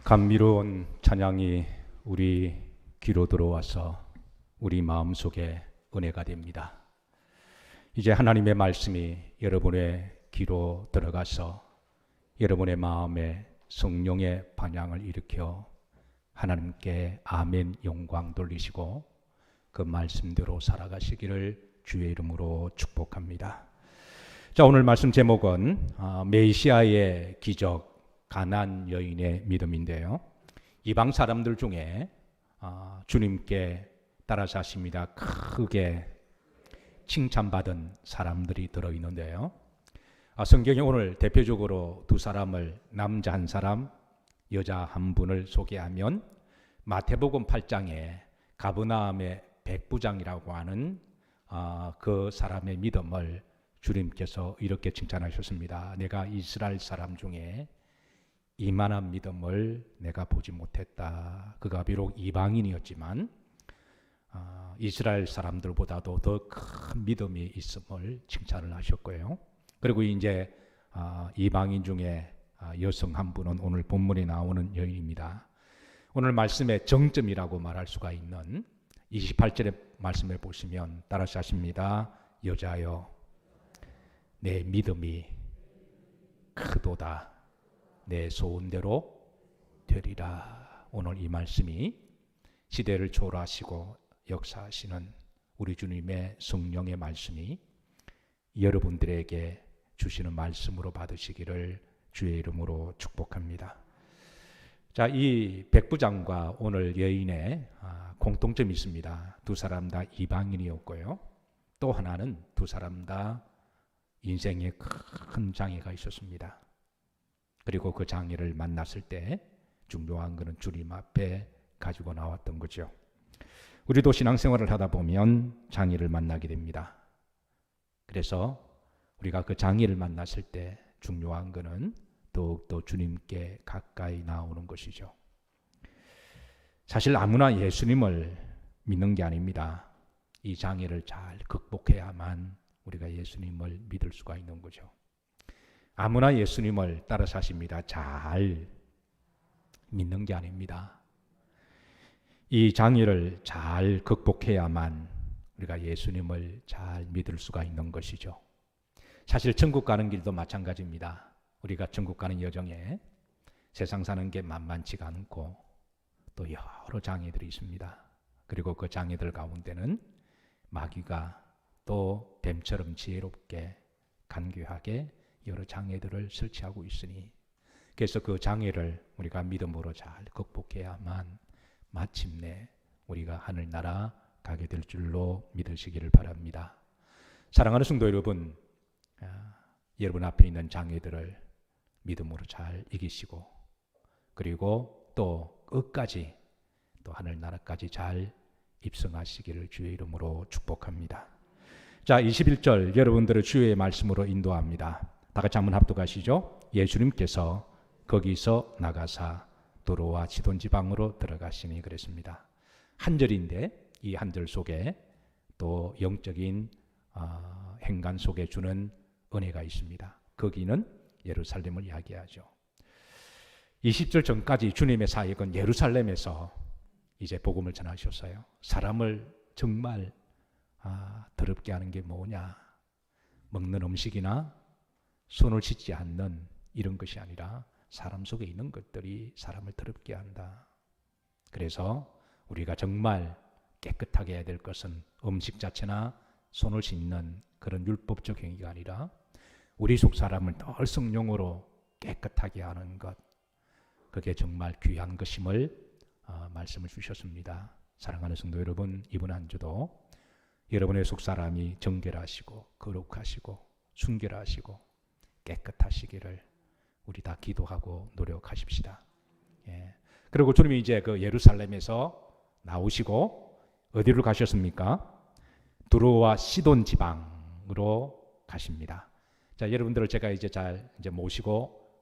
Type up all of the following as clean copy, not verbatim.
감미로운 찬양이 우리 귀로 들어와서 우리 마음속에 은혜가 됩니다. 이제 하나님의 말씀이 여러분의 귀로 들어가서 여러분의 마음에 성령의 반향을 일으켜 하나님께 아멘 영광 돌리시고 그 말씀대로 살아가시기를 주의 이름으로 축복합니다. 자, 오늘 말씀 제목은 메시아의 기적, 가나안 여인의 믿음인데요. 이방 사람들 중에 주님께 따라 사십니다. 크게 칭찬받은 사람들이 들어있는데요. 성경에 오늘 대표적으로 두 사람을, 남자 한 사람, 여자 한 분을 소개하면 마태복음 8장에 가버나움의 백부장이라고 하는 그 사람의 믿음을 주님께서 이렇게 칭찬하셨습니다. 내가 이스라엘 사람 중에 이만한 믿음을 내가 보지 못했다. 그가 비록 이방인이었지만 이스라엘 사람들보다도 더 큰 믿음이 있음을 칭찬을 하셨고요. 그리고 이제 이방인 중에 여성 한 분은 오늘 본문에 나오는 여인입니다. 오늘 말씀의 정점이라고 말할 수가 있는 28절의 말씀에 보시면 따라서 하십니다. 여자여 내 믿음이 크도다. 내 소원대로 되리라. 오늘 이 말씀이 시대를 초월하시고 역사하시는 우리 주님의 성령의 말씀이 여러분들에게 주시는 말씀으로 받으시기를 주의 이름으로 축복합니다. 자, 이 백부장과 오늘 여인의 공통점이 있습니다. 두 사람 다 이방인이었고요. 또 하나는 두 사람 다 인생에 큰 장애가 있었습니다. 그리고 그 장애를 만났을 때 중요한 것은 주님 앞에 가지고 나왔던 거죠. 우리도 신앙생활을 하다 보면 장애를 만나게 됩니다. 그래서 우리가 그 장애를 만났을 때 중요한 것은 더욱더 주님께 가까이 나오는 것이죠. 사실 아무나 예수님을 믿는 게 아닙니다. 이 장애를 잘 극복해야만 우리가 예수님을 믿을 수가 있는 거죠. 아무나 예수님을 따라 사십니다. 잘 믿는 게 아닙니다. 이 장애를 잘 극복해야만 우리가 예수님을 잘 믿을 수가 있는 것이죠. 사실 천국 가는 길도 마찬가지입니다. 우리가 천국 가는 여정에 세상 사는 게 만만치가 않고 또 여러 장애들이 있습니다. 그리고 그 장애들 가운데는 마귀가 또 뱀처럼 지혜롭게 간교하게 여러 장애들을 설치하고 있으니, 그래서 그 장애를 우리가 믿음으로 잘 극복해야만 마침내 우리가 하늘나라 가게 될 줄로 믿으시기를 바랍니다. 사랑하는 성도 여러분, 여러분 앞에 있는 장애들을 믿음으로 잘 이기시고, 그리고 또 끝까지 또 하늘나라까지 잘 입성하시기를 주의 이름으로 축복합니다. 자, 21절 여러분들을 주의 말씀으로 인도합니다. 다 같이 한번 합독하시죠. 예수님께서 거기서 나가사 도로와 시돈 지방으로 들어가시니 그랬습니다. 한 절인데 이 한 절 속에 또 영적인 행간 속에 주는 은혜가 있습니다. 거기는 예루살렘을 이야기하죠. 20절 전까지 주님의 사역은 예루살렘에서 이제 복음을 전하셨어요. 사람을 정말 더럽게 하는 게 뭐냐? 먹는 음식이나 손을 씻지 않는 이런 것이 아니라 사람 속에 있는 것들이 사람을 더럽게 한다. 그래서 우리가 정말 깨끗하게 해야 될 것은 음식 자체나 손을 씻는 그런 율법적 행위가 아니라 우리 속 사람을 늘 성령으로 깨끗하게 하는 것, 그게 정말 귀한 것임을 말씀을 주셨습니다. 사랑하는 성도 여러분, 이번 한 주도 여러분의 속 사람이 정결하시고 거룩하시고 순결하시고 깨끗하시기를 우리 다 기도하고 노력하십시다. 예. 그리고 주님이 이제 그 예루살렘에서 나오시고 어디로 가셨습니까? 두로와 시돈 지방으로 가십니다. 자, 여러분들을 제가 이제 잘 모시고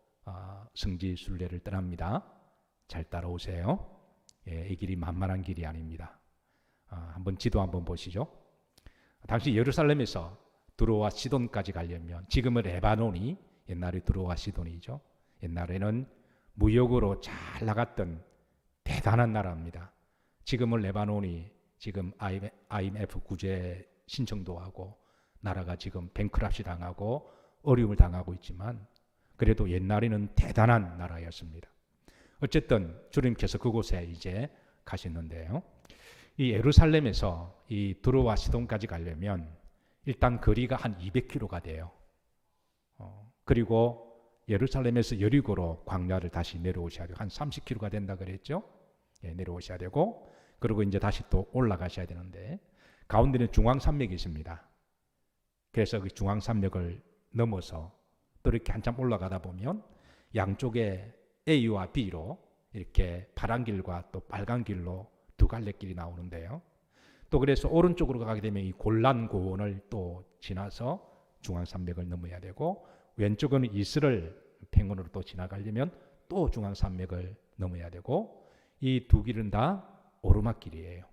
성지 순례를 떠납니다. 잘 따라오세요. 예, 이 길이 만만한 길이 아닙니다. 한번 지도 한번 보시죠. 당시 예루살렘에서 두로와 시돈까지 가려면, 지금은 레바논이 옛날에 두로와 시돈이죠. 옛날에는 무역으로 잘 나갔던 대단한 나라입니다. 지금은 레바논이 지금 IMF 구제 신청도 하고 나라가 지금 뱅크럽시 당하고 어려움을 당하고 있지만 그래도 옛날에는 대단한 나라였습니다. 어쨌든 주님께서 그곳에 이제 가셨는데요. 이 예루살렘에서 이 두로와 시돈까지 가려면 일단 거리가 한 200km가 돼요. 그리고 예루살렘에서 여리고로 광야를 다시 내려오셔야 돼요. 한 30km가 된다 그랬죠? 예, 내려오셔야 되고 그리고 이제 다시 또 올라가셔야 되는데 가운데는 중앙산맥이 있습니다. 그래서 그 중앙산맥을 넘어서 또 이렇게 한참 올라가다 보면 양쪽에 A와 B로 이렇게 파란 길과 또 빨간 길로 두 갈래 길이 나오는데요. 또 그래서 오른쪽으로 가게 되면 이 골란 고원을 또 지나서 중앙산맥을 넘어야 되고 왼쪽은 이스라엘 평원으로 또 지나가려면 또 중앙산맥을 넘어야 되고 이 두 길은 다 오르막길이에요.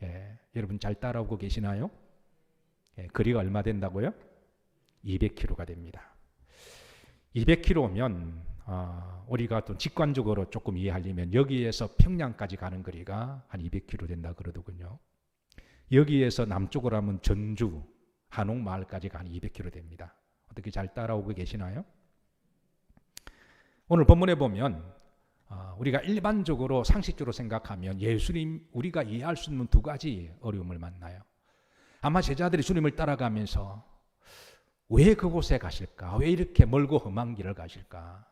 예, 여러분 잘 따라오고 계시나요? 예, 거리가 얼마 된다고요? 200km가 됩니다. 200km면 우리가 또 직관적으로 조금 이해하려면 여기에서 평양까지 가는 거리가 한 200km 된다 그러더군요. 여기에서 남쪽으로 하면 전주, 한옥마을까지가 한 200km 됩니다. 어떻게 잘 따라오고 계시나요? 오늘 본문에 보면 우리가 일반적으로 상식적으로 생각하면 예수님 우리가 이해할 수 있는 두 가지 어려움을 만나요. 아마 제자들이 주님을 따라가면서 왜 그곳에 가실까? 왜 이렇게 멀고 험한 길을 가실까?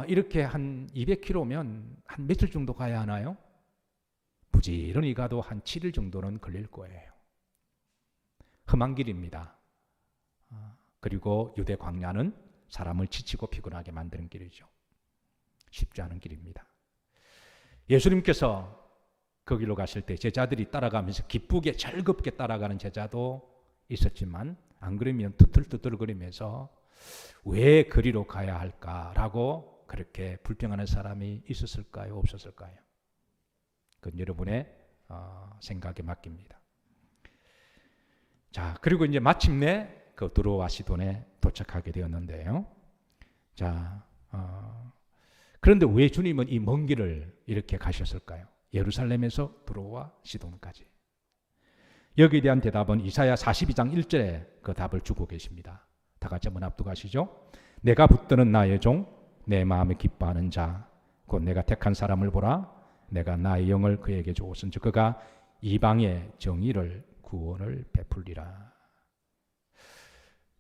이렇게 한 200km면 한 며칠 정도 가야 하나요? 부지런히 가도 한 7일 정도는 걸릴 거예요. 험한 길입니다. 그리고 유대 광야는 사람을 지치고 피곤하게 만드는 길이죠. 쉽지 않은 길입니다. 예수님께서 거기로 가실 때 제자들이 따라가면서 기쁘게 즐겁게 따라가는 제자도 있었지만 안 그러면 투틀투틀거리면서 왜 거리로 가야 할까라고 그렇게 불평하는 사람이 있었을까요? 없었을까요? 그건 여러분의 생각에 맡깁니다. 자, 그리고 이제 마침내 그 두로와 시돈에 도착하게 되었는데요. 자, 그런데 왜 주님은 이 먼 길을 이렇게 가셨을까요? 예루살렘에서 두로와 시돈까지. 여기에 대한 대답은 이사야 42장 1절에 그 답을 주고 계십니다. 다 같이 한번 합독하시죠. 내가 붙드는 나의 종, 내 마음에 기뻐하는 자, 곧 내가 택한 사람을 보라. 내가 나의 영을 그에게 주었은즉 그가 이방의 정의를 구원을 베풀리라.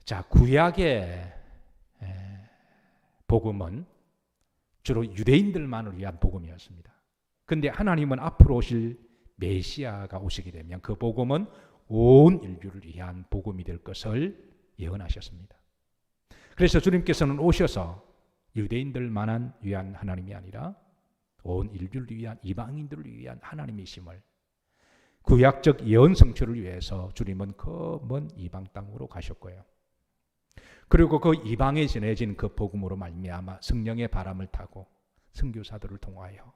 자, 구약의 복음은 주로 유대인들만을 위한 복음이었습니다. 그런데 하나님은 앞으로 오실 메시아가 오시게 되면 그 복음은 온 인류를 위한 복음이 될 것을 예언하셨습니다. 그래서 주님께서는 오셔서 유대인들만을 위한 하나님이 아니라 온 인류를 위한 이방인들을 위한 하나님이심을 구약적 예언 성취를 위해서 주님은 그 먼 이방 땅으로 가셨고요. 그리고 그 이방에 전해진 그 복음으로 말미암아 성령의 바람을 타고 선교사들을 통하여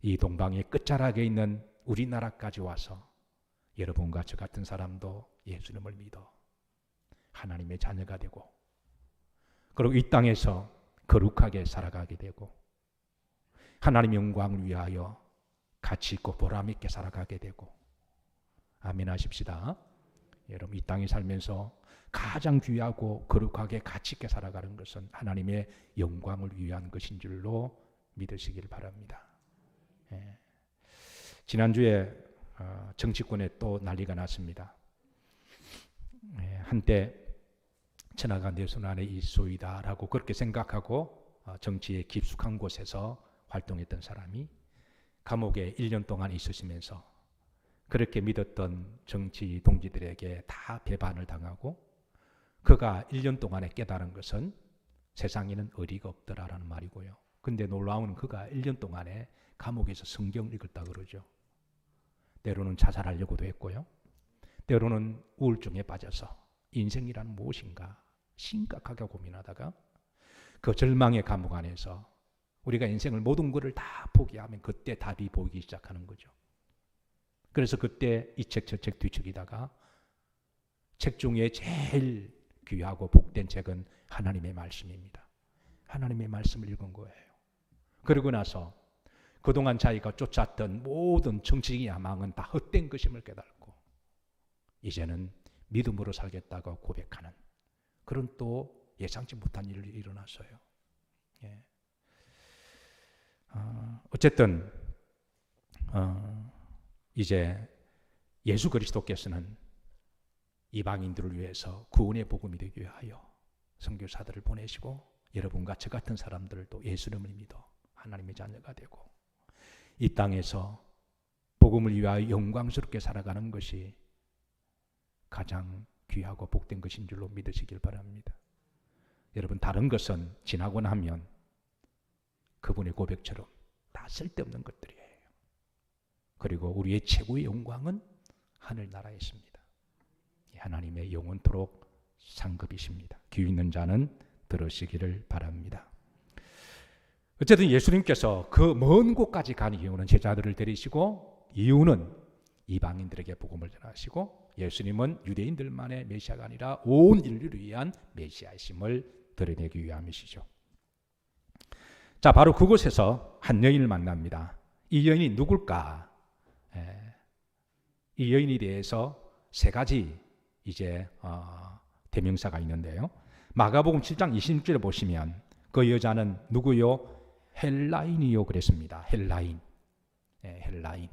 이 동방의 끝자락에 있는 우리나라까지 와서 여러분과 저 같은 사람도 예수님을 믿어 하나님의 자녀가 되고 그리고 이 땅에서 거룩하게 살아가게 되고 하나님 영광을 위하여 가치 있고 보람 있게 살아가게 되고 아멘 하십시다. 여러분 이 땅에 살면서 가장 귀하고 거룩하게 가치 있게 살아가는 것은 하나님의 영광을 위한 것인 줄로 믿으시길 바랍니다. 예. 지난주에 정치권에 또 난리가 났습니다. 예, 한때 천하가 내 손 안에 있소이다라고 그렇게 생각하고 정치에 깊숙한 곳에서 활동했던 사람이 감옥에 1년 동안 있으시면서 그렇게 믿었던 정치 동지들에게 다 배반을 당하고 그가 1년 동안에 깨달은 것은 세상에는 의리가 없더라라는 말이고요. 근데 놀라운 그가 1년 동안에 감옥에서 성경을 읽었다 그러죠. 때로는 자살하려고도 했고요. 때로는 우울증에 빠져서 인생이란 무엇인가 심각하게 고민하다가 그 절망의 감옥 안에서 우리가 인생을 모든 것을 다 포기하면 그때 답이 보이기 시작하는 거죠. 그래서 그때 이 책 저 책 뒤척이다가 책 중에 제일 귀하고 복된 책은 하나님의 말씀입니다. 하나님의 말씀을 읽은 거예요. 그러고 나서 그동안 자기가 쫓았던 모든 정치적인 야망은 다 헛된 것임을 깨닫고 이제는 믿음으로 살겠다고 고백하는 그런 또 예상치 못한 일이 일어났어요. 예. 어쨌든 이제 예수 그리스도께서는 이방인들을 위해서 구원의 복음이 되기 위하여 선교사들을 보내시고 여러분과 저 같은 사람들도 예수님을 믿어 하나님의 자녀가 되고 이 땅에서 복음을 위하여 영광스럽게 살아가는 것이 가장 귀하고 복된 것인 줄로 믿으시길 바랍니다. 여러분, 다른 것은 지나고 나면 그분의 고백처럼 다 쓸데없는 것들이에요. 그리고 우리의 최고의 영광은 하늘나라에 있습니다. 하나님의 영원토록 상급이십니다. 귀 있는 자는 들으시기를 바랍니다. 어쨌든 예수님께서 그 먼 곳까지 간 이유는 제자들을 데리시고 이유는 이방인들에게 복음을 전하시고 예수님은 유대인들만의 메시아가 아니라 온 인류를 위한 메시아이심을 드러내기 위함이시죠. 자, 바로 그곳에서 한 여인을 만납니다. 이 여인이 누굴까? 이 여인에 대해서 세 가지 이제 대명사가 있는데요. 마가복음 7장 26절에 보시면 그 여자는 누구요? 헬라인이요 그랬습니다. 헬라인. 헬라인.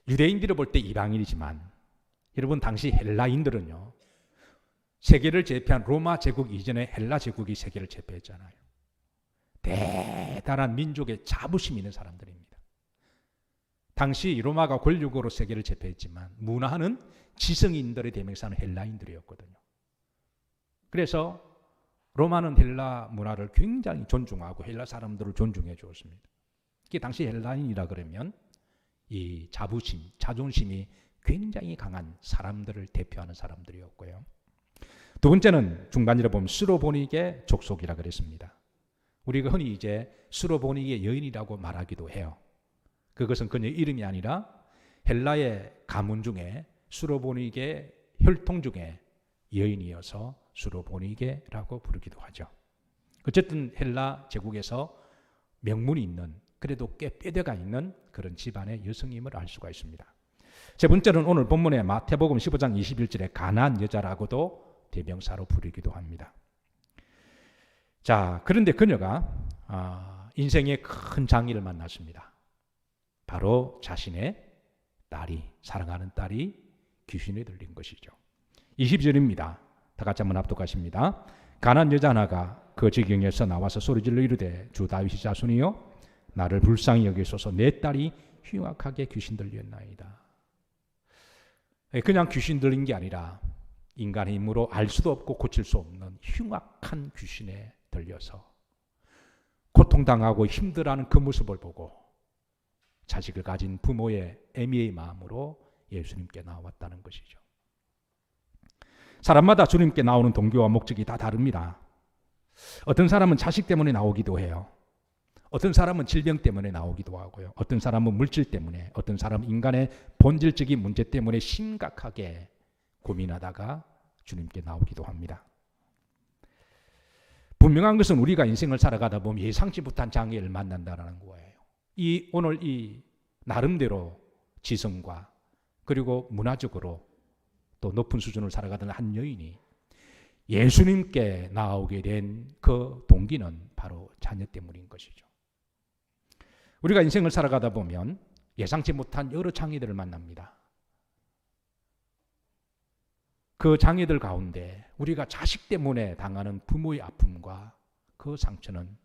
유대인들을 볼 때 이방인이지만 여러분 당시 헬라인들은요. 세계를 제패한 로마 제국 이전에 헬라 제국이 세계를 제패했잖아요. 대단한 민족의 자부심 있는 사람들입니다. 당시 로마가 권력으로 세계를 제패했지만 문화는 지성인들의 대명사는 헬라인들이었거든요. 그래서 로마는 헬라 문화를 굉장히 존중하고 헬라 사람들을 존중해 주었습니다. 이게 당시 헬라인이라 그러면 이 자부심, 자존심이 굉장히 강한 사람들을 대표하는 사람들이었고요. 두 번째는 중간일에 보면 스로보닉의 족속이라 그랬습니다. 우리가 흔히 이제 스로보닉의 여인이라고 말하기도 해요. 그것은 그녀의 이름이 아니라 헬라의 가문 중에 스로보닉의 혈통 중에 여인이어서 스로보니게라고 부르기도 하죠. 어쨌든 헬라 제국에서 명문이 있는 그래도 꽤 뼈대가 있는 그런 집안의 여성임을 알 수가 있습니다. 세 번째는 오늘 본문의 마태복음 15장 21절에 가나안 여자라고도 대명사로 부르기도 합니다. 자, 그런데 그녀가 인생의 큰 장애를 만났습니다. 바로 자신의 딸이, 사랑하는 딸이 귀신에 들린 것이죠. 22절입니다. 다 같이 한번 합독하십니다. 가난한 여자 하나가 그 지경에서 나와서 소리질러 이르되 주 다윗의 자손이여 나를 불쌍히 여기소서 내 딸이 흉악하게 귀신 들렸나이다. 그냥 귀신 들린 게 아니라 인간의 힘으로 알 수도 없고 고칠 수 없는 흉악한 귀신에 들려서 고통당하고 힘들어하는 그 모습을 보고 자식을 가진 부모의 애미의 마음으로 예수님께 나왔다는 것이죠. 사람마다 주님께 나오는 동기와 목적이 다 다릅니다. 어떤 사람은 자식 때문에 나오기도 해요. 어떤 사람은 질병 때문에 나오기도 하고요. 어떤 사람은 물질 때문에, 어떤 사람은 인간의 본질적인 문제 때문에 심각하게 고민하다가 주님께 나오기도 합니다. 분명한 것은 우리가 인생을 살아가다 보면 예상치 못한 장애를 만난다는 거예요. 오늘 이 나름대로 지성과 그리고 문화적으로 또 높은 수준을 살아가던 한 여인이 예수님께 나오게 된 그 동기는 바로 자녀 때문인 것이죠. 우리가 인생을 살아가다 보면 예상치 못한 여러 장애들을 만납니다. 그 장애들 가운데 우리가 자식 때문에 당하는 부모의 아픔과 그 상처는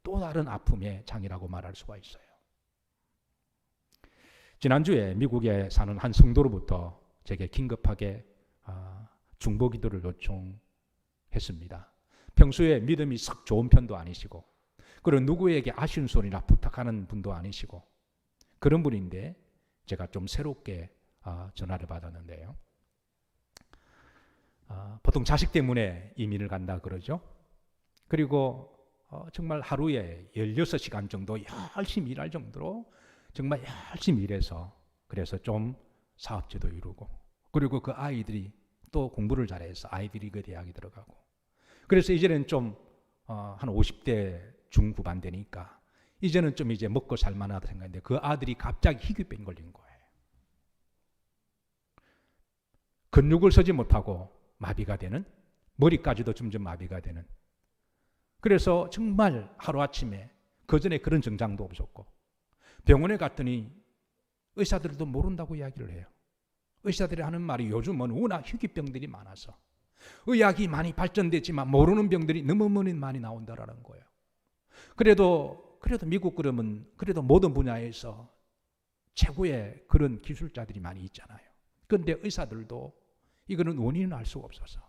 또 다른 아픔의 장애라고 말할 수가 있어요. 지난주에 미국에 사는 한 성도로부터 제게 긴급하게 중보기도를 요청했습니다. 평소에 믿음이 썩 좋은 편도 아니시고 그리고 누구에게 아쉬운 소리나 부탁하는 분도 아니시고 그런 분인데 제가 좀 새롭게 전화를 받았는데요. 보통 자식 때문에 이민을 간다 그러죠. 그리고 정말 하루에 16시간 정도 열심히 일할 정도로 정말 열심히 일해서 그래서 좀 사업체도 이루고 그리고 그 아이들이 또 공부를 잘해서 아이비리그 대학에 들어가고 그래서 이제는 좀 한 50대 중후반 되니까 이제는 좀 이제 먹고 살만하다 생각했는데 그 아들이 갑자기 희귀병 걸린 거예요. 근육을 서지 못하고 마비가 되는, 머리까지도 점점 마비가 되는. 그래서 정말 하루아침에, 그전에 그런 증상도 없었고 병원에 갔더니 의사들도 모른다고 이야기를 해요. 의사들이 하는 말이 요즘은 워낙 희귀병들이 많아서 의학이 많이 발전됐지만 모르는 병들이 너무 많이 나온다라는 거예요. 그래도 미국 그러면 그래도 모든 분야에서 최고의 그런 기술자들이 많이 있잖아요. 그런데 의사들도 이거는 원인은 알 수가 없어서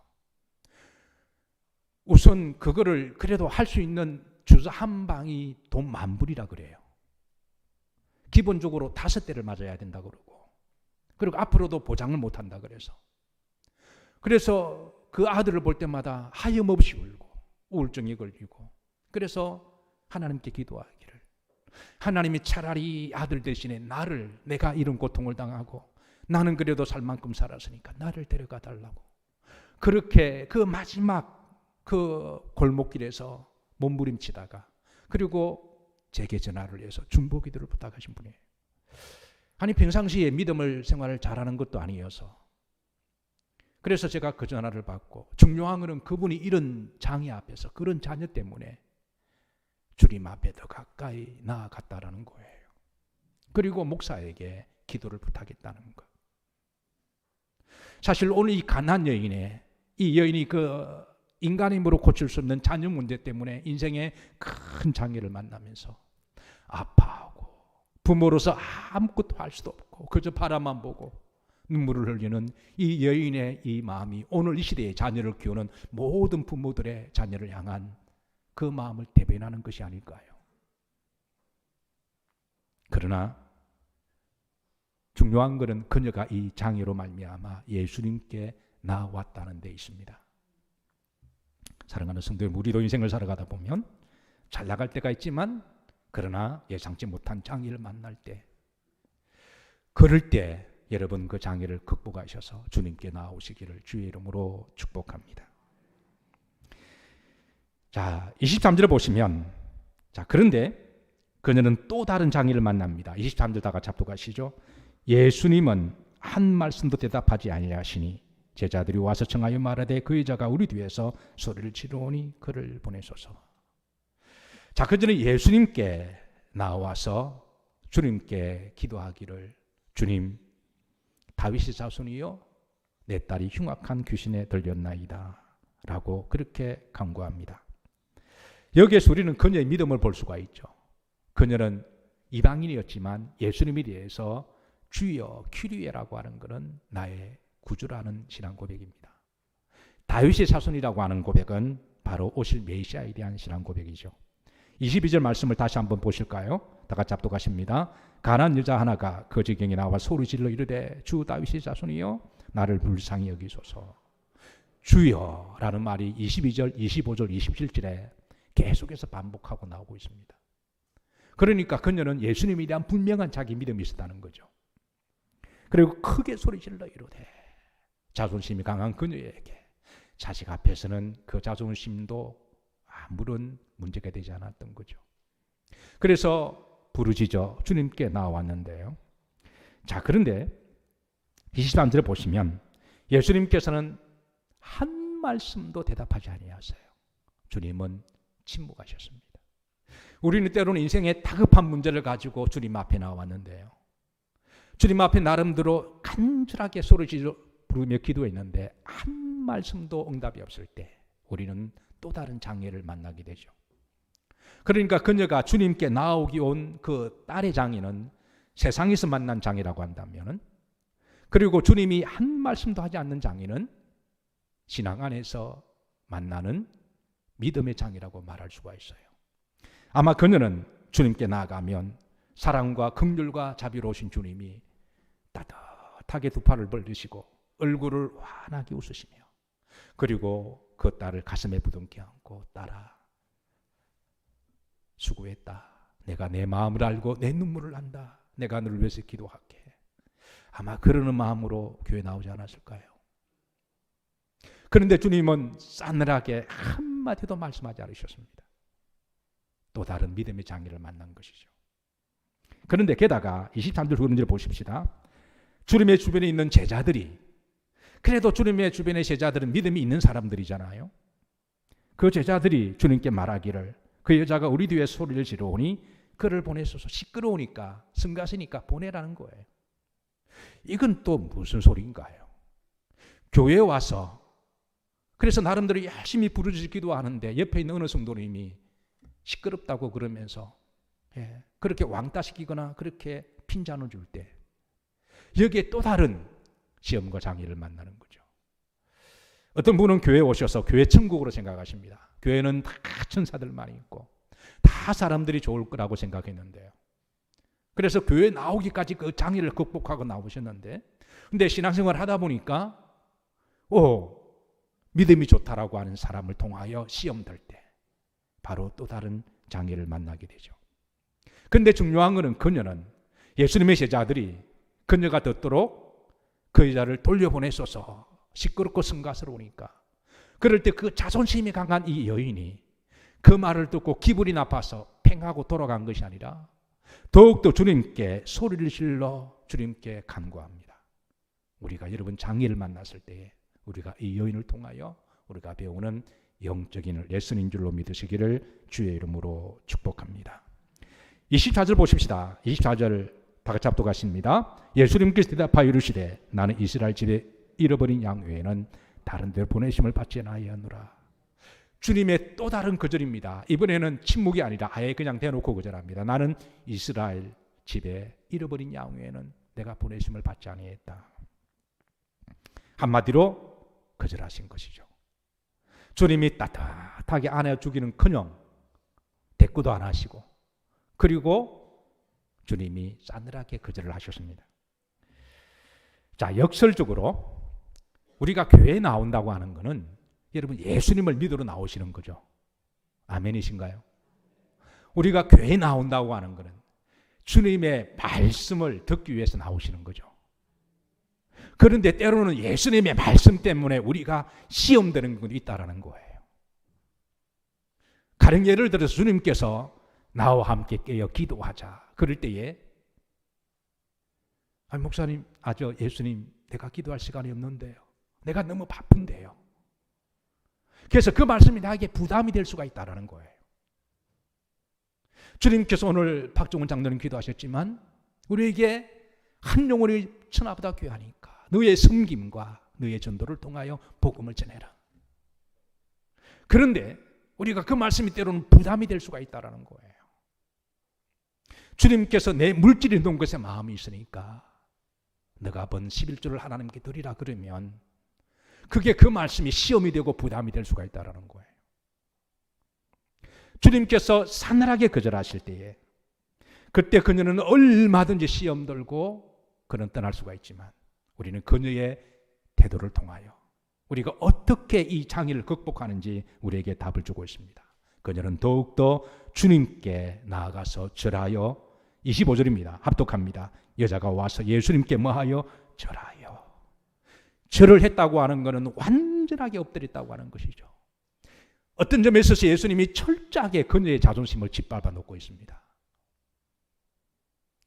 우선 그거를 그래도 할 수 있는 주사 한 방이 돈 10,000불이라 그래요. 기본적으로 5대를 맞아야 된다 그러고, 그리고 앞으로도 보장을 못 한다 그래서 그 아들을 볼 때마다 하염없이 울고 우울증이 걸리고, 그래서 하나님께 기도하기를, 하나님이 차라리 아들 대신에 나를, 내가 이런 고통을 당하고 나는 그래도 살 만큼 살았으니까 나를 데려가 달라고, 그렇게 그 마지막 그 골목길에서 몸부림치다가 그리고 제게 전화를 해서 중보기도를 부탁하신 분이에요. 아니 평상시에 믿음을 생활을 잘하는 것도 아니어서, 그래서 제가 그 전화를 받고, 중요한 것은 그분이 이런 장애 앞에서 그런 자녀 때문에 주님 앞에 더 가까이 나아갔다라는 거예요. 그리고 목사에게 기도를 부탁했다는 것. 사실 오늘 이 가난 여인의, 이 여인이 그 인간의 힘으로 고칠 수 없는 자녀 문제 때문에 인생의 큰 장애를 만나면서 아파하고 부모로서 아무것도 할 수도 없고 그저 바라만 보고 눈물을 흘리는 이 여인의 이 마음이 오늘 이 시대의 자녀를 키우는 모든 부모들의 자녀를 향한 그 마음을 대변하는 것이 아닐까요? 그러나 중요한 것은 그녀가 이 장애로 말미암아 예수님께 나왔다는 데 있습니다. 사랑하는 성도 여러분, 우리도 인생을 살아가다 보면 잘 나갈 때가 있지만 그러나 예상치 못한 장애를 만날 때, 그럴 때 여러분 그 장애를 극복하셔서 주님께 나오시기를 주의 이름으로 축복합니다. 자, 23절을 보시면, 자, 그런데 그녀는 또 다른 장애를 만납니다. 23절 다 같이 합독하시죠. 예수님은 한 말씀도 대답하지 아니하시니 제자들이 와서 청하여 말하되 그 여자가 우리 뒤에서 소리를 지르오니 그를 보내소서. 자, 그전에 예수님께 나와서 주님께 기도하기를, 주님, 다윗의 자손이여 내 딸이 흉악한 귀신에 들렸나이다 라고 그렇게 간구합니다. 여기에서 우리는 그녀의 믿음을 볼 수가 있죠. 그녀는 이방인이었지만 예수님에 대해서 주여 큐리에라고 하는 것은 나의 구주라는 신앙 고백입니다. 다윗의 자손이라고 하는 고백은 바로 오실 메시아에 대한 신앙 고백이죠. 22절 말씀을 다시 한번 보실까요? 다 같이 합독하십니다. 가난 여자 하나가 그 지경에 나와 소리질러 이르되 주 다윗의 자손이여 나를 불쌍히 여기소서. 주여라는 말이 22절, 25절, 27절에 계속해서 반복하고 나오고 있습니다. 그러니까 그녀는 예수님에 대한 분명한 자기 믿음이 있었다는 거죠. 그리고 크게 소리질러 이르되, 자존심이 강한 그녀에게 자식 앞에서는 그 자존심도 아무런 문제가 되지 않았던 거죠. 그래서 부르짖어 주님께 나왔는데요. 자, 그런데 23절에 보시면 예수님께서는 한 말씀도 대답하지 아니하세요. 주님은 침묵하셨습니다. 우리는 때로는 인생의 다급한 문제를 가지고 주님 앞에 나왔는데요. 주님 앞에 나름대로 간절하게 소리질러 부르며 기도했는데 한 말씀도 응답이 없을 때 우리는 또 다른 장애를 만나게 되죠. 그러니까 그녀가 주님께 나오기 온 그 딸의 장애는 세상에서 만난 장애라고 한다면, 그리고 주님이 한 말씀도 하지 않는 장애는 신앙 안에서 만나는 믿음의 장애라고 말할 수가 있어요. 아마 그녀는 주님께 나아가면 사랑과 긍휼과 자비로우신 주님이 따뜻하게 두 팔을 벌리시고 얼굴을 환하게 웃으시며, 그리고 그 딸을 가슴에 부둥켜 안고 딸아 수고했다. 내가 내 마음을 알고 내 눈물을 안다. 내가 너를 위해서 기도할게. 아마 그러는 마음으로 교회 나오지 않았을까요? 그런데 주님은 싸늘하게 한 한마디도 말씀하지 않으셨습니다. 또 다른 믿음의 장애를 만난 것이죠. 그런데 게다가 23절 후반절을 보십시다. 주님의 주변에 있는 제자들이, 그래도 주님의 주변의 제자들은 믿음이 있는 사람들이잖아요. 그 제자들이 주님께 말하기를, 그 여자가 우리 뒤에 소리를 지르오니 그를 보내소서. 시끄러우니까, 성가시니까 보내라는 거예요. 이건 또 무슨 소리인가요? 교회에 와서 그래서 나름대로 열심히 부르짖 기도하는데 옆에 있는 어느 성도님이 시끄럽다고 그러면서 그렇게 왕따시키거나 그렇게 핀잔을 줄 때 여기에 또 다른 시험과 장애를 만나는 거죠. 어떤 분은 교회에 오셔서 교회 천국으로 생각하십니다. 교회는 다 천사들만 있고 다 사람들이 좋을 거라고 생각했는데요. 그래서 교회 나오기까지 그 장애를 극복하고 나오셨는데, 근데 신앙생활 하다 보니까 믿음이 좋다라고 하는 사람을 통하여 시험될 때 바로 또 다른 장애를 만나게 되죠. 그런데 중요한 것은 그녀는, 예수님의 제자들이 그녀가 듣도록 그 여자를 돌려보내소서, 시끄럽고 성가스러우니까. 그럴 때 그 자존심이 강한 이 여인이 그 말을 듣고 기분이 나빠서 팽하고 돌아간 것이 아니라 더욱더 주님께 소리를 질러 주님께 간구합니다. 우리가 여러분 장애를 만났을 때에 우리가 이 여인을 통하여 우리가 배우는 영적인 레슨인 줄로 믿으시기를 주의 이름으로 축복합니다. 24절 보십시다. 24절 다 같이 합독하십니다. 예수님께서 대답하여 이르시되 나는 이스라엘 집에 잃어버린 양 외에는 다른 데로 보내심을 받지 아니하노라. 주님의 또 다른 거절입니다. 이번에는 침묵이 아니라 아예 그냥 대놓고 거절합니다. 나는 이스라엘 집에 잃어버린 양 외에는 내가 보내심을 받지 아니했다. 한마디로 거절하신 것이죠. 주님이 따뜻하게 안아주기는커녕 대꾸도 안 하시고, 그리고 주님이 싸늘하게 거절을 하셨습니다. 자, 역설적으로 우리가 교회에 나온다고 하는 것은 여러분 예수님을 믿으러 나오시는 거죠. 아멘이신가요? 우리가 교회에 나온다고 하는 것은 주님의 말씀을 듣기 위해서 나오시는 거죠. 그런데 때로는 예수님의 말씀 때문에 우리가 시험되는 것이 있다라는 거예요. 가령 예를 들어서 주님께서 나와 함께 깨어 기도하자. 그럴 때에 목사님, 예수님, 내가 기도할 시간이 없는데요. 내가 너무 바쁜데요. 그래서 그 말씀이 나에게 부담이 될 수가 있다는 거예요. 주님께서 오늘 박종훈 장로님 기도하셨지만 우리에게 한 영혼이 천하보다 귀하니까 너의 섬김과 너의 전도를 통하여 복음을 전해라. 그런데 우리가 그 말씀이 때로는 부담이 될 수가 있다는 거예요. 주님께서 내 물질이 놓은 것에 마음이 있으니까 너가 번 11조를 하나님께 드리라 그러면 그게 그 말씀이 시험이 되고 부담이 될 수가 있다는 거예요. 주님께서 싸늘하게 거절하실 때에 그때 그녀는 얼마든지 시험 들고 그는 떠날 수가 있지만 우리는 그녀의 태도를 통하여 우리가 어떻게 이 장애를 극복하는지 우리에게 답을 주고 있습니다. 그녀는 더욱더 주님께 나아가서 절하여 25절입니다. 합독합니다. 여자가 와서 예수님께 뭐하여? 절하여. 절을 했다고 하는 것은 완전하게 엎드렸다고 하는 것이죠. 어떤 점에 있어서 예수님이 철저하게 그녀의 자존심을 짓밟아 놓고 있습니다.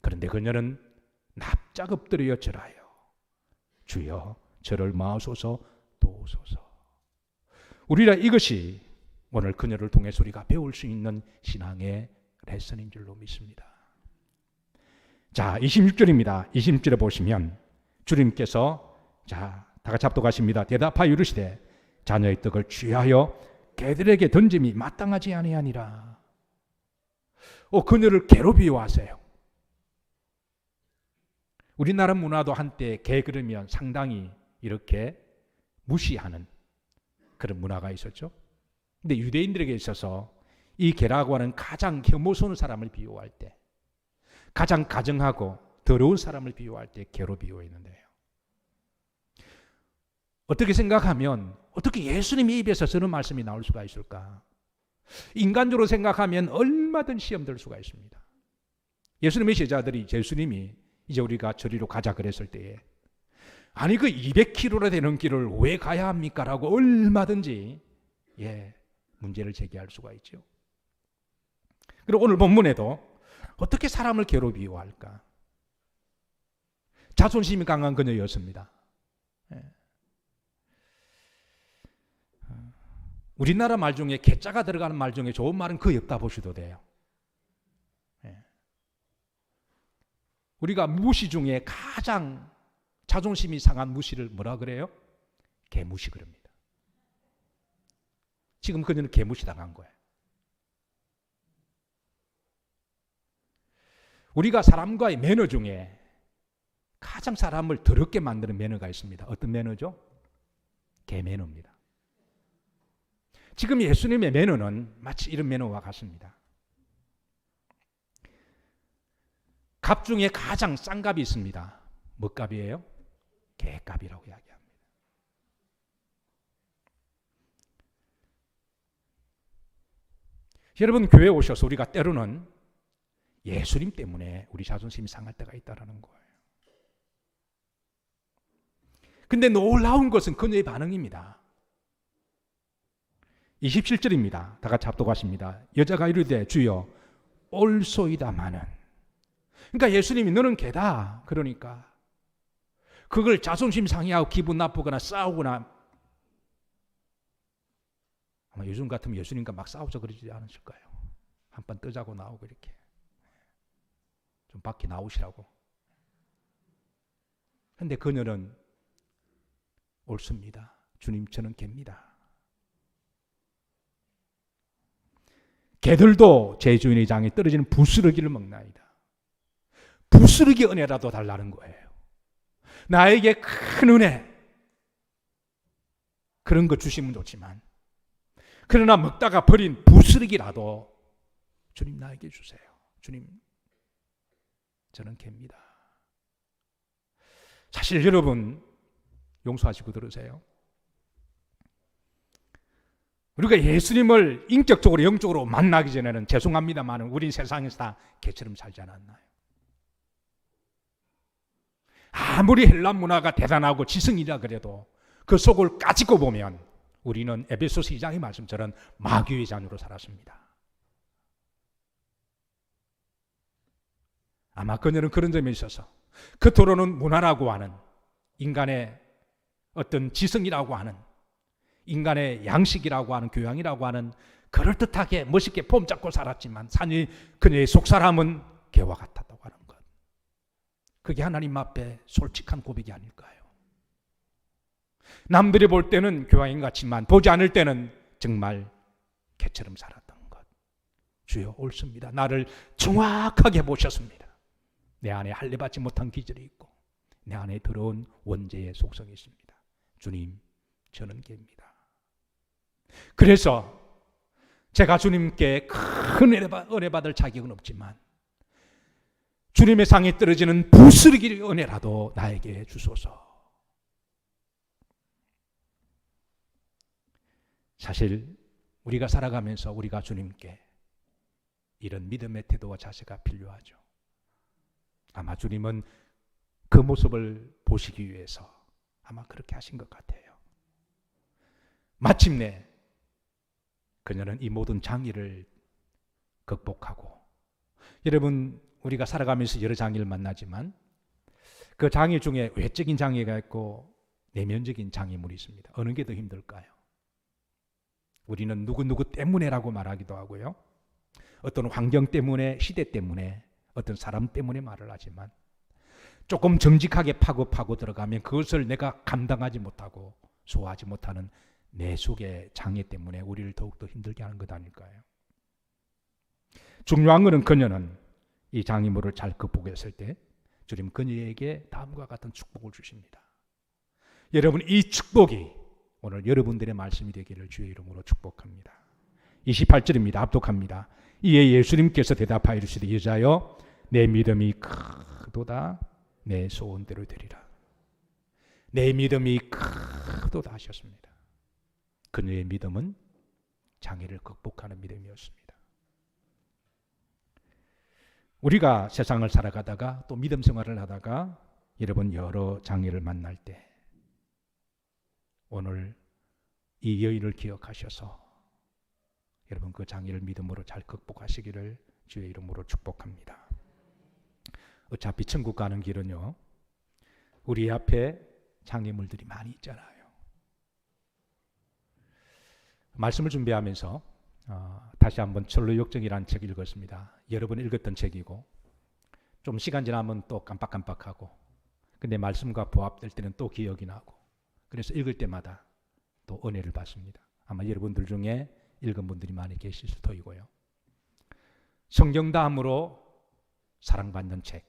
그런데 그녀는 납작 엎드려 절하여 주여 저를 마소서 도우소서. 우리라 이것이 오늘 그녀를 통해서 우리가 배울 수 있는 신앙의 레슨인 줄로 믿습니다. 자, 26절입니다. 26절에 보시면 주님께서 다 같이 합독하십니다. 대답하여 이르시되 자녀의 떡을 취하여 개들에게 던짐이 마땅하지 아니하니라. 그녀를 개로 비유하세요. 우리나라 문화도 한때 개 그러면 상당히 이렇게 무시하는 그런 문화가 있었죠. 근데 유대인들에게 있어서 이 개라고 하는 가장 혐오스러운 사람을 비유할 때, 가장 가증하고 더러운 사람을 비유할 때 개로 비유했는데요. 어떻게 생각하면 어떻게 예수님의 입에서 저런 말씀이 나올 수가 있을까? 인간적으로 생각하면 얼마든 시험될 수가 있습니다. 예수님의 제자들이 예수님이 이제 우리가 저리로 가자 그랬을 때에 아니 그 200km나 되는 길을 왜 가야 합니까? 라고 얼마든지 문제를 제기할 수가 있죠. 그리고 오늘 본문에도 어떻게 사람을 괴롭히고 할까? 자존심이 강한 그녀였습니다. 우리나라 말 중에 개자가 들어가는 말 중에 좋은 말은 거의 없다 보셔도 돼요. 우리가 무시 중에 가장 자존심이 상한 무시를 뭐라 그래요? 개무시 그럽니다. 지금 그녀는 개무시 당한 거예요. 우리가 사람과의 매너 중에 가장 사람을 더럽게 만드는 매너가 있습니다. 어떤 매너죠? 개매너입니다. 지금 예수님의 매너는 마치 이런 매너와 같습니다. 값 중에 가장 싼 값이 있습니다. 뭐 값이에요? 개값이라고 이야기합니다. 여러분, 교회에 오셔서 우리가 때로는 예수님 때문에 우리 자존심이 상할 때가 있다는 거예요. 근데 놀라운 것은 그녀의 반응입니다. 27절입니다. 다 같이 합독하십니다. 여자가 이르되 주여 옳소이다마는. 그러니까 예수님이 너는 개다. 그러니까 그걸 자존심 상해하고 기분 나쁘거나 싸우거나, 아마 요즘 같으면 예수님과 막 싸우자 그러지 않으실까요? 한판 뜨자고 나오고 이렇게 좀 밖에 나오시라고. 그런데 그녀는 옳습니다. 주님, 저는 개입니다. 개들도 제 주인의 장에 떨어지는 부스러기를 먹나이다. 부스러기 은혜라도 달라는 거예요. 나에게 큰 은혜, 그런 거 주시면 좋지만, 그러나 먹다가 버린 부스러기라도 주님 나에게 주세요. 주님, 저는 개입니다. 사실 여러분, 용서하시고 들으세요. 우리가 예수님을 인격적으로 영적으로 만나기 전에는 죄송합니다만 우린 세상에서 다 개처럼 살지 않았나요? 아무리 헬라 문화가 대단하고 지성이라 그래도 그 속을 까짓고 보면 우리는 에베소서 2장의 말씀처럼 마귀의 자녀로 살았습니다. 아마 그녀는 그런 점에 있어서 겉으로는 문화라고 하는, 인간의 어떤 지성이라고 하는, 인간의 양식이라고 하는, 교양이라고 하는 그럴듯하게 멋있게 폼 잡고 살았지만 그녀의 속사람은 개와 같았다고 하는 것. 그게 하나님 앞에 솔직한 고백이 아닐까요? 남들이 볼 때는 교양인 같지만 보지 않을 때는 정말 개처럼 살았던 것. 주여 옳습니다. 나를 정확하게 보셨습니다. 내 안에 할례받지 못한 기질이 있고 내 안에 더러운 원죄의 속성이 있습니다. 주님, 저는 개입니다. 그래서 제가 주님께 큰 은혜 받을 자격은 없지만 주님의 상에 떨어지는 부스러기 은혜라도 나에게 주소서. 사실 우리가 살아가면서 우리가 주님께 이런 믿음의 태도와 자세가 필요하죠. 아마 주님은 그 모습을 보시기 위해서 아마 그렇게 하신 것 같아요. 마침내 그녀는 이 모든 장애를 극복하고, 여러분, 우리가 살아가면서 여러 장애를 만나지만 그 장애 중에 외적인 장애가 있고 내면적인 장애물이 있습니다. 어느 게 더 힘들까요? 우리는 누구누구 때문에라고 말하기도 하고요. 어떤 환경 때문에, 시대 때문에, 어떤 사람 때문에 말을 하지만 조금 정직하게 파고 들어가면 그것을 내가 감당하지 못하고 소화하지 못하는 내 속의 장애 때문에 우리를 더욱더 힘들게 하는 것 아닐까요? 중요한 것은 그녀는 이 장애물을 잘 극복했을 때 주님 그녀에게 다음과 같은 축복을 주십니다. 여러분, 이 축복이 오늘 여러분들의 말씀이 되기를 주의 이름으로 축복합니다. 28절입니다. 합독합니다. 이에 예수님께서 대답하여 이르시되 여자여 내 믿음이 크도다, 내 소원대로 되리라. 내 믿음이 크도다 하셨습니다. 그녀의 믿음은 장애를 극복하는 믿음이었습니다. 우리가 세상을 살아가다가 또 믿음 생활을 하다가 여러분 여러 장애를 만날 때 오늘 이 여인을 기억하셔서 여러분 그 장애를 믿음으로 잘 극복하시기를 주의 이름으로 축복합니다. 어차피 천국 가는 길은요, 우리 앞에 장애물들이 많이 있잖아요. 말씀을 준비하면서 다시 한번 철로역정이라는 책 읽었습니다. 여러 번 읽었던 책이고 좀 시간 지나면 또 깜빡깜빡하고, 근데 말씀과 부합될 때는 또 기억이 나고, 그래서 읽을 때마다 또 은혜를 받습니다. 아마 여러분들 중에 읽은 분들이 많이 계실 수도이고요. 성경 다음으로 사랑받는 책,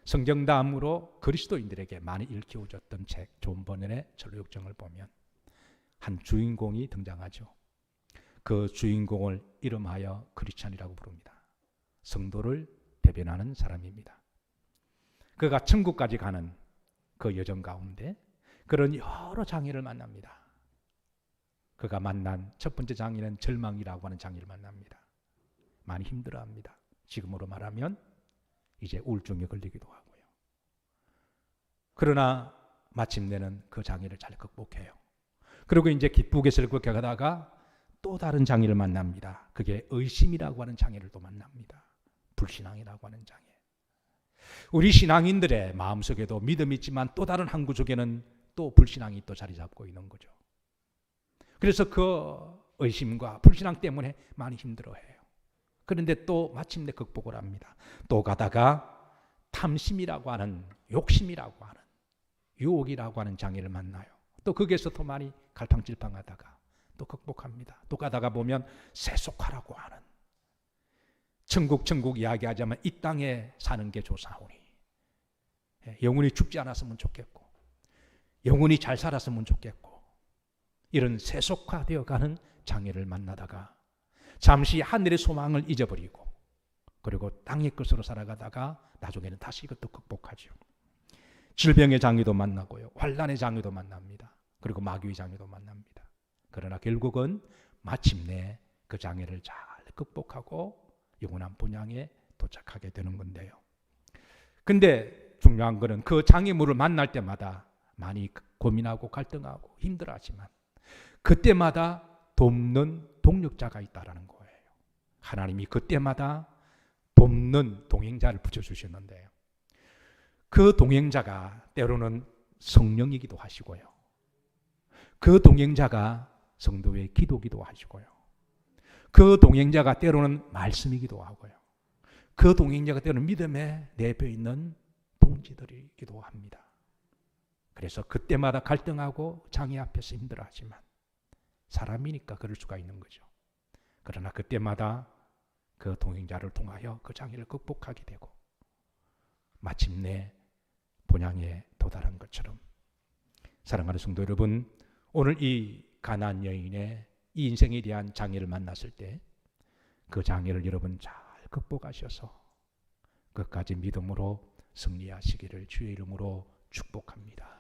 성경 다음으로 그리스도인들에게 많이 일깨워졌던 책 존 버넷의 철로역정을 보면 한 주인공이 등장하죠. 그 주인공을 이름하여 크리스찬이라고 부릅니다. 성도를 대변하는 사람입니다. 그가 천국까지 가는 그 여정 가운데 그런 여러 장애를 만납니다. 그가 만난 첫 번째 장애는 절망이라고 하는 장애를 만납니다. 많이 힘들어합니다. 지금으로 말하면 이제 우울증에 걸리기도 하고요. 그러나 마침내는 그 장애를 잘 극복해요. 그리고 이제 기쁘게 즐겁게 가다가 또 다른 장애를 만납니다. 그게 의심이라고 하는 장애를 또 만납니다. 불신앙이라고 하는 장애. 우리 신앙인들의 마음속에도 믿음이 있지만 또 다른 한 구석에는 또 불신앙이 또 자리 잡고 있는 거죠. 그래서 그 의심과 불신앙 때문에 많이 힘들어해요. 그런데 또 마침내 극복을 합니다. 또 가다가 탐심이라고 하는, 욕심이라고 하는, 유혹이라고 하는 장애를 만나요. 또 거기에서 더 많이 갈팡질팡하다가 또 극복합니다. 또 가다가 보면 세속화라고 하는, 천국 이야기하자면 이 땅에 사는 게 좋사오니, 영혼이 죽지 않았으면 좋겠고 영혼이 잘 살았으면 좋겠고, 이런 세속화되어가는 장애를 만나다가 잠시 하늘의 소망을 잊어버리고 그리고 땅의 것으로 살아가다가 나중에는 다시 이것도 극복하죠. 질병의 장애도 만나고요, 환난의 장애도 만납니다. 그리고 마귀의 장애도 만납니다. 그러나 결국은 마침내 그 장애를 잘 극복하고 영원한 본향에 도착하게 되는 건데요. 근데 중요한 것은 그 장애물을 만날 때마다 많이 고민하고 갈등하고 힘들어하지만 그때마다 돕는 동력자가 있다라는 거예요. 하나님이 그때마다 돕는 동행자를 붙여주셨는데요. 그 동행자가 때로는 성령이기도 하시고요, 그 동행자가 성도의 기도기도 하시고요, 그 동행자가 때로는 말씀이기도 하고요, 그 동행자가 때로는 믿음에 내배 있는 동지들이기도 합니다. 그래서 그때마다 갈등하고 장애 앞에서 힘들어하지만 사람이니까 그럴 수가 있는 거죠. 그러나 그때마다 그 동행자를 통하여 그 장애를 극복하게 되고 마침내 본향에 도달한 것처럼, 사랑하는 성도 여러분, 오늘 이 가나안 여인의 이 인생에 대한 장애를 만났을 때 그 장애를 여러분 잘 극복하셔서 끝까지 믿음으로 승리하시기를 주의 이름으로 축복합니다.